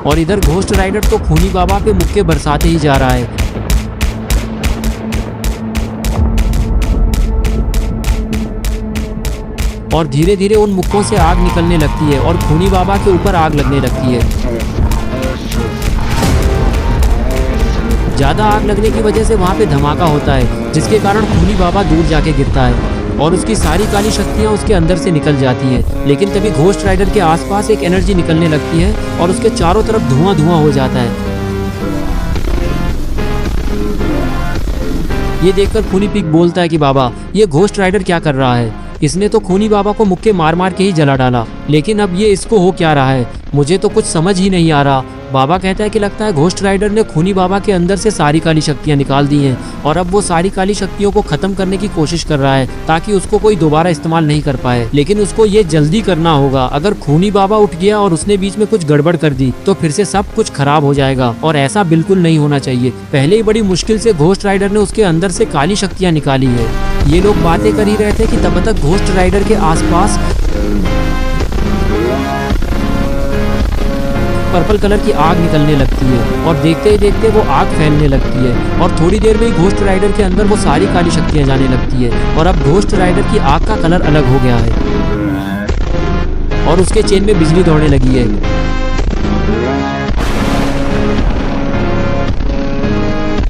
और इधर ghost rider तो खूनी बाबा पे मुक्के बरसाते ही जा रहा है। और धीरे धीरे उन मुक्कों से आग निकलने लगती है और खूनी बाबा के ऊपर आग लगने लगती है। ज़्यादा आग लगने की वजह से वहाँ पे धमाका होता है, जिसके कारण खूनी बाबा दूर जाके गिरता है और उसकी सारी काली शक्तियाँ उसके अंदर से निकल जाती हैं। लेकिन तभी घोस्ट राइडर के आसपास एक एनर्जी निकलने लगती है और उसके चारों तरफ धुआं धुआं हो जाता है। ये देखकर खूनी पिग बोलता है कि बाबा, ये घोस्ट राइडर क्या कर रहा है? इसने तो खूनी बाबा को मुक्के मार मार के ही जला डाला, लेकिन अब ये इसको हो क्या रहा है? मुझे तो कुछ समझ ही नहीं आ रहा। बाबा कहता है कि लगता है घोस्ट राइडर ने खूनी बाबा के अंदर से सारी काली शक्तियाँ निकाल दी हैं और अब वो सारी काली शक्तियों को खत्म करने की कोशिश कर रहा है ताकि उसको कोई दोबारा इस्तेमाल नहीं कर पाए। लेकिन उसको ये जल्दी करना होगा। अगर खूनी बाबा उठ गया और उसने बीच में कुछ गड़बड़ कर दी तो फिर से सब कुछ खराब हो जाएगा और ऐसा बिल्कुल नहीं होना चाहिए। पहले ही बड़ी मुश्किल से घोस्ट राइडर ने उसके अंदर से काली शक्तियाँ निकाली है। ये लोग बातें कर ही रहे थे कि तब तक घोस्ट राइडर के आसपास पर्पल कलर की आग निकलने लगती है और देखते ही देखते वो आग फैलने लगती है और थोड़ी देर में ही घोस्ट राइडर के अंदर वो सारी काली शक्तियाँ जाने लगती है और अब घोस्ट राइडर की आग का कलर अलग हो गया है और उसके चेन में बिजली दौड़ने लगी है।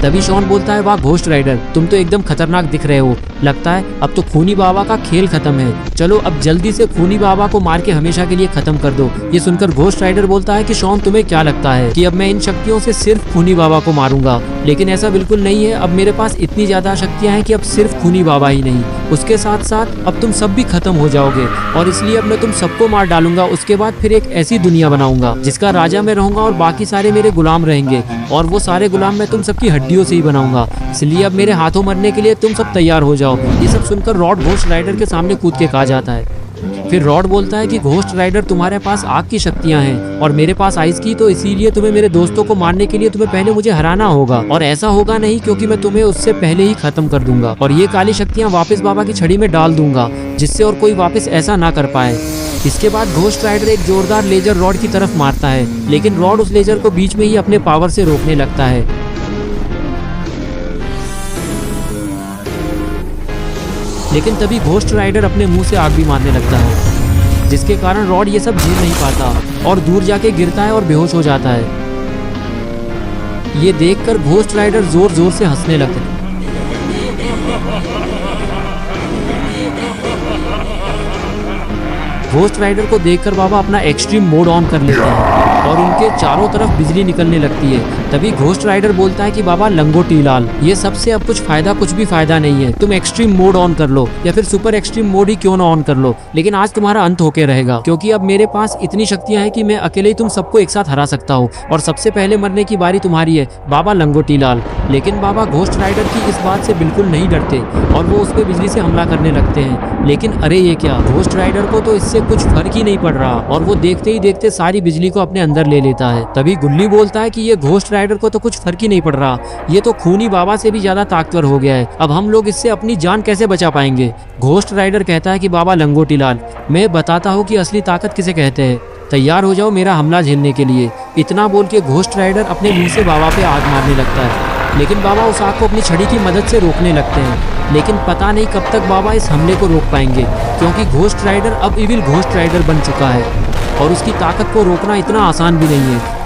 तभी शॉन बोलता है, वाह घोस्ट राइडर, तुम तो एकदम खतरनाक दिख रहे हो। लगता है अब तो खूनी बाबा का खेल खत्म है। चलो अब जल्दी से खूनी बाबा को मार के हमेशा के लिए खत्म कर दो। ये सुनकर घोस्ट राइडर बोलता है कि शॉन, तुम्हें क्या लगता है कि अब मैं इन शक्तियों से सिर्फ खूनी बाबा को मारूंगा? लेकिन ऐसा बिल्कुल नहीं है। अब मेरे पास इतनी ज्यादा शक्तियाँ हैं कि अब सिर्फ खूनी बाबा ही नहीं, उसके साथ साथ अब तुम सब भी खत्म हो जाओगे और इसलिए अब मैं तुम सबको मार डालूंगा। उसके बाद फिर एक ऐसी दुनिया बनाऊंगा जिसका राजा मैं रहूंगा और बाकी सारे मेरे गुलाम रहेंगे और वो सारे गुलाम मैं तुम सबकी हड्डियों से ही बनाऊंगा। इसलिए अब मेरे हाथों मरने के लिए तुम सब तैयार हो जाओ। ये सब सुनकर रॉड घोस्ट राइडर के सामने कूद के कहा जाता है। फिर रॉड बोलता है कि घोस्ट राइडर, तुम्हारे पास आग की शक्तियां हैं और मेरे पास आइस की, तो इसीलिए तुम्हें मेरे दोस्तों को मारने के लिए तुम्हें पहले मुझे हराना होगा और ऐसा होगा नहीं क्योंकि मैं तुम्हें उससे पहले ही खत्म कर दूंगा और ये काली शक्तियां वापस बाबा की छड़ी में डाल दूंगा जिससे और कोई वापस ऐसा ना कर पाए। इसके बाद घोस्ट राइडर एक जोरदार लेजर रॉड की तरफ मारता है, लेकिन रॉड उस लेजर को बीच में ही अपने पावर से रोकने लगता है। लेकिन तभी घोस्ट राइडर अपने मुंह से आग भी मारने लगता है, जिसके कारण रॉड ये सब झेल नहीं पाता और दूर जाके गिरता है और बेहोश हो जाता है। ये देखकर घोस्ट राइडर जोर जोर से हंसने लगता है। घोस्ट राइडर को देखकर बाबा अपना एक्सट्रीम मोड ऑन कर लेते हैं और उनके चारों तरफ बिजली निकलने लगती है। तभी घोस्ट राइडर बोलता है कि बाबा लंगोटी लाल, ये सबसे अब कुछ भी फायदा नहीं है। तुम एक्सट्रीम मोड ऑन कर लो या फिर सुपर एक्सट्रीम मोड ही क्यों ना ऑन कर लो, लेकिन आज तुम्हारा अंत होके रहेगा क्योंकि अब मेरे पास इतनी शक्तियां हैं कि मैं अकेले ही तुम सबको एक साथ हरा सकता हूँ और सबसे पहले मरने की बारी तुम्हारी है बाबा लंगोटी लाल। लेकिन बाबा घोस्ट राइडर की इस बात से बिल्कुल नहीं डरते और वो उस पर बिजली से हमला करने लगते हैं। लेकिन अरे ये क्या, घोस्ट राइडर को तो इससे कुछ फर्क ही नहीं पड़ रहा और वो देखते ही देखते सारी बिजली को अपने अंदर ले लेता है। तभी गुल्ली बोलता है कि ये घोस्ट राइडर को तो कुछ फर्क ही नहीं पड़ रहा, ये तो खूनी बाबा से भी ज्यादा ताकतवर हो गया है। अब हम लोग इससे अपनी जान कैसे बचा पाएंगे? घोस्ट राइडर कहता है कि बाबा लंगोटी लाल, मैं बताता हूँ कि असली ताकत किसे कहते हैं। तैयार हो जाओ मेरा हमला झेलने के लिए। इतना बोल के घोस्ट राइडर अपने मुंह से बाबा पे आग मारने लगता है, लेकिन बाबा उस आग को अपनी छड़ी की मदद से रोकने लगते हैं। लेकिन पता नहीं कब तक बाबा इस हमले को रोक पाएंगे क्योंकि घोस्ट राइडर अब इविल घोस्ट राइडर बन चुका है और उसकी ताकत को रोकना इतना आसान भी नहीं है।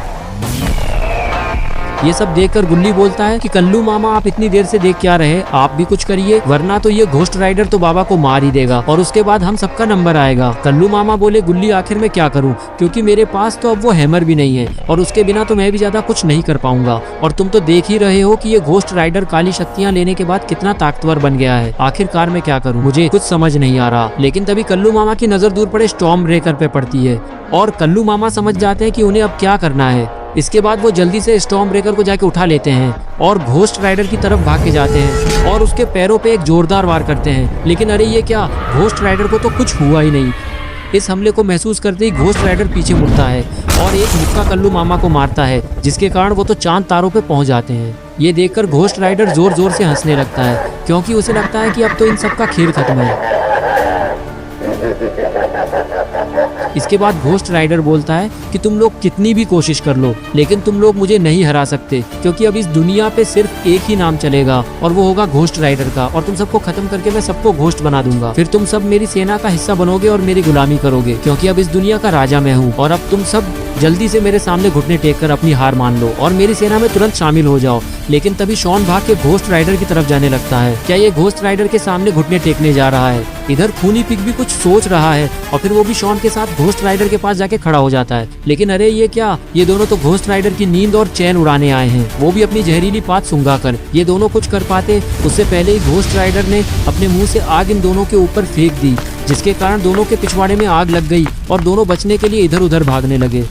ये सब देखकर गुल्ली बोलता है कि कल्लू मामा, आप इतनी देर से देख क्या रहे, आप भी कुछ करिए वरना तो ये घोस्ट राइडर तो बाबा को मार ही देगा और उसके बाद हम सबका नंबर आएगा। कल्लू मामा बोले, गुल्ली आखिर मैं क्या करूं, क्योंकि मेरे पास तो अब वो हैमर भी नहीं है और उसके बिना तो मैं भी ज्यादा कुछ नहीं कर पाऊंगा और तुम तो देख ही रहे हो कि ये घोस्ट राइडर काली शक्तियाँ लेने के बाद कितना ताकतवर बन गया है। आखिरकार मैं क्या करूँ, मुझे कुछ समझ नहीं आ रहा। लेकिन तभी कल्लू मामा की नजर दूर पड़े स्टॉर्म ब्रेकर पे पड़ती है और कल्लू मामा समझ जाते हैं कि उन्हें अब क्या करना है। इसके बाद वो जल्दी से स्टॉर्म ब्रेकर को जाके उठा लेते हैं और घोस्ट राइडर की तरफ भाग के जाते हैं और उसके पैरों पे एक जोरदार वार करते हैं। लेकिन अरे ये क्या, घोस्ट राइडर को तो कुछ हुआ ही नहीं। इस हमले को महसूस करते ही घोस्ट राइडर पीछे मुड़ता है और एक मुक्का कल्लू मामा को मारता है, जिसके कारण वो तो चांद तारों पे पहुंच जाते हैं। ये देखकर घोस्ट राइडर जोर जोर से हंसने लगता है क्योंकि उसे लगता है कि अब तो इन सब का खेल खत्म है। इसके बाद घोस्ट राइडर बोलता है कि तुम लोग कितनी भी कोशिश कर लो लेकिन तुम लोग मुझे नहीं हरा सकते, क्योंकि अब इस दुनिया पे सिर्फ एक ही नाम चलेगा और वो होगा घोस्ट राइडर का, और तुम सबको खत्म करके मैं सबको घोस्ट बना दूंगा। फिर तुम सब मेरी सेना का हिस्सा बनोगे और मेरी गुलामी करोगे, क्योंकि अब इस दुनिया का राजा मैं हूँ। और अब तुम सब जल्दी से मेरे सामने घुटने टेक कर अपनी हार मान लो और मेरी सेना में तुरंत शामिल हो जाओ। लेकिन तभी शॉन भाग के घोस्ट राइडर की तरफ जाने लगता है। क्या ये घोस्ट राइडर के सामने घुटने टेकने जा रहा है? इधर खूनी पिग भी कुछ सोच रहा है और फिर वो भी शॉन के साथ घोस्ट राइडर के पास जाके खड़ा हो जाता है। लेकिन अरे ये क्या, ये दोनों तो घोस्ट राइडर की नींद और चैन उड़ाने आए हैं, वो भी अपनी जहरीली पात सूंघा कर। ये दोनों कुछ कर पाते उससे पहले ही घोस्ट राइडर ने अपने मुंह से आग इन दोनों के ऊपर फेंक दी, जिसके कारण दोनों के पिछवाड़े में आग लग गई और दोनों बचने के लिए इधर उधर भागने लगे।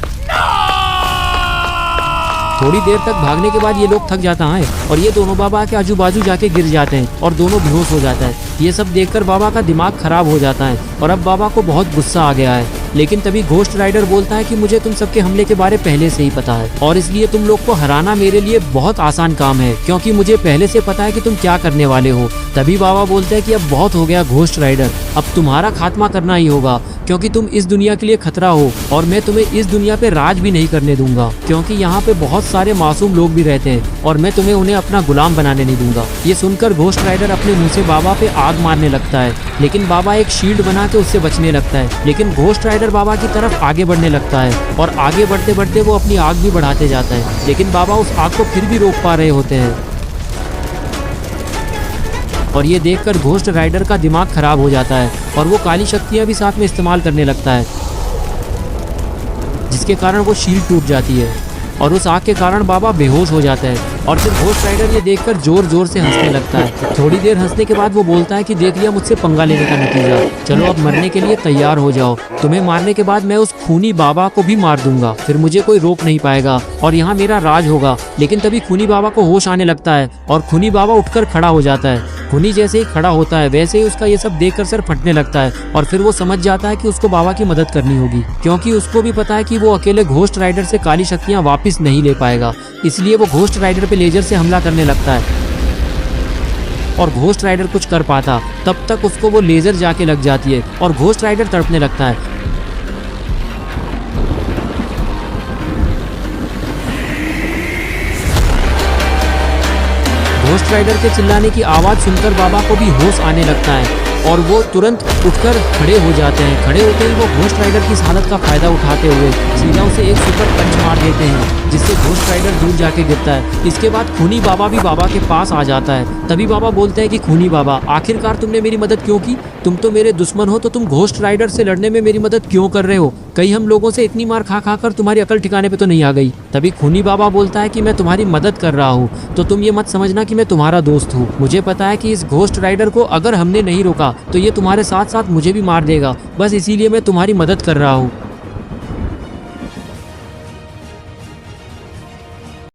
थोड़ी देर तक भागने के बाद ये लोग थक जाता है और ये दोनों बाबा के आजू बाजू जाके गिर जाते हैं और दोनों बेहोश हो जाता है। ये सब देखकर बाबा का दिमाग खराब हो जाता है और अब बाबा को बहुत गुस्सा आ गया है। लेकिन तभी घोस्ट राइडर बोलता है कि मुझे तुम सबके हमले के बारे पहले से ही पता है और इसलिए तुम लोग को हराना मेरे लिए बहुत आसान काम है, क्योंकि मुझे पहले से पता है कि तुम क्या करने वाले हो। तभी बाबा बोलते हैं कि अब बहुत हो गया घोस्ट राइडर, अब तुम्हारा खात्मा करना ही होगा, क्योंकि तुम इस दुनिया के लिए खतरा हो और मैं तुम्हें इस दुनिया पे राज भी नहीं करने दूंगा, क्योंकि यहाँ पे बहुत सारे मासूम लोग भी रहते हैं और मैं तुम्हें उन्हें अपना गुलाम बनाने नहीं दूंगा। ये सुनकर घोस्ट राइडर अपने मुंह से बाबा पे आग मारने लगता है, लेकिन बाबा एक शील्ड बना के उससे बचने लगता है। लेकिन घोस्ट राइडर बाबा की तरफ आगे बढ़ने लगता है और आगे बढ़ते बढ़ते वो अपनी आग भी बढ़ाते जाता है, लेकिन बाबा उस आग को फिर भी रोक पा रहे होते हैं। और ये देखकर घोस्ट राइडर का दिमाग खराब हो जाता है और वो काली शक्तियाँ भी साथ में इस्तेमाल करने लगता है, जिसके कारण वो शील्ड टूट जाती है और उस आग के कारण बाबा बेहोश हो जाता है। और फिर घोस्ट राइडर ये देखकर जोर जोर से हंसने लगता है। थोड़ी देर हंसने के बाद वो बोलता है कि देख लिया मुझसे पंगा लेने का नतीजा, चलो अब मरने के लिए तैयार हो जाओ। तुम्हें मारने के बाद मैं उस खूनी बाबा को भी मार दूंगा, फिर मुझे कोई रोक नहीं पाएगा और यहाँ मेरा राज होगा। लेकिन तभी खूनी बाबा को होश आने लगता है और खूनी बाबा उठकर खड़ा हो जाता है। खूनी जैसे ही खड़ा होता है वैसे ही उसका ये सब देखकर सर फटने लगता है और फिर वो समझ जाता है कि उसको बाबा की मदद करनी होगी, क्योंकि उसको भी पता है कि वो अकेले घोस्ट राइडर से काली शक्तियाँ वापस नहीं ले पाएगा। इसलिए वो घोस्ट राइडर पे लेजर से हमला करने लगता है और घोस्ट राइडर कुछ कर पाता तब तक उसको वो लेजर जाके लग जाती है और घोस्ट राइडर तड़पने लगता है। घोस्ट राइडर के चिल्लाने की आवाज़ सुनकर बाबा को भी होश आने लगता है और वो तुरंत उठकर खड़े हो जाते हैं। खड़े होते ही वो घोस्ट राइडर की इस हालत का फायदा उठाते हुए सीधा उसे एक सुपर पंच मार देते हैं, जिससे घोस्ट राइडर दूर जाके गिरता है। इसके बाद खूनी बाबा भी बाबा के पास आ जाता है। तभी बाबा बोलते हैं कि खूनी बाबा, आखिरकार तुमने मेरी मदद क्यों की? तुम तो मेरे दुश्मन हो, तो तुम घोस्ट राइडर से लड़ने में मेरी मदद क्यों कर रहे हो? कहीं हम लोगों से इतनी मार खा खा कर तुम्हारी अकल ठिकाने पे तो नहीं आ गई? तभी खूनी बाबा बोलता है कि मैं तुम्हारी मदद कर रहा हूँ, तो तुम ये मत समझना कि मैं तुम्हारा दोस्त हूँ। मुझे पता है कि इस घोस्ट राइडर को अगर हमने नहीं रोका तो ये तुम्हारे साथ साथ मुझे भी मार देगा, बस इसीलिए मैं तुम्हारी मदद कर रहा हूँ।